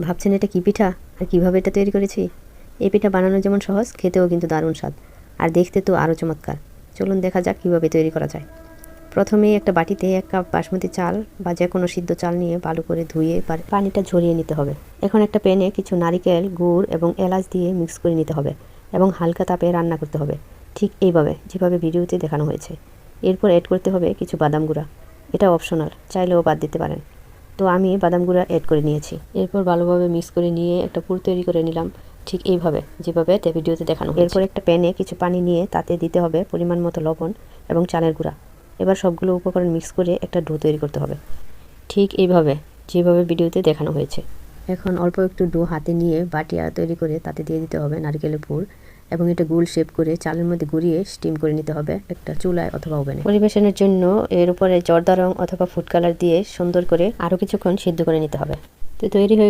ভাবছেন এটা কি পিঠা আর কীভাবে এটা তৈরি করেছি? এই পিঠা বানানো যেমন সহজ, খেতেও কিন্তু দারুণ স্বাদ আর দেখতে তো আরও চমৎকার। চলুন দেখা যাক কীভাবে তৈরি করা যায়। প্রথমেই একটা বাটিতে 1 কাপ বাসমতি চাল বা যে কোনো সিদ্ধ চাল নিয়ে ভালো করে ধুয়ে পানিটা ঝরিয়ে নিতে হবে। এখন একটা প্যানে কিছু নারিকেল, গুড় এবং এলাচ দিয়ে মিক্স করে নিতে হবে এবং হালকা তাপে রান্না করতে হবে, ঠিক এইভাবে যেভাবে ভিডিওতে দেখানো হয়েছে। এরপর অ্যাড করতে হবে কিছু বাদাম গুঁড়া। এটা অপশনাল, চাইলেও বাদ দিতে পারেন। তো আমি বাদাম গুঁড়া অ্যাড করে নিয়েছি। এরপর ভালোভাবে মিক্স করে নিয়ে একটা পুর তৈরি করে নিলাম, ঠিক এইভাবে যেভাবে ভিডিওতে দেখানো হয়েছে। এরপর একটা প্যানে কিছু পানি নিয়ে তাতে দিতে হবে পরিমাণ মতো লবণ এবং চালের গুঁড়া। এবার সবগুলো উপকরণ মিক্স করে একটা ডো তৈরি করতে হবে, ঠিক এইভাবে যেভাবে ভিডিওতে দেখানো হয়েছে। এখন অল্প একটু ডো হাতে নিয়ে বাটিয়া তৈরি করে তাতে দিয়ে দিতে হবে নারকেলের পুর এবং এটা গোল শেপ করে চালের মধ্যে গড়িয়ে স্টিম করে নিতে হবে একটা চুলায় অথবা ওভেনে। পরিবেশনের জন্য এর উপরে জর্দা রং অথবা ফুড কালার দিয়ে সুন্দর করে আরও কিছুক্ষণ সিদ্ধ করে নিতে হবে। তো তৈরি হয়ে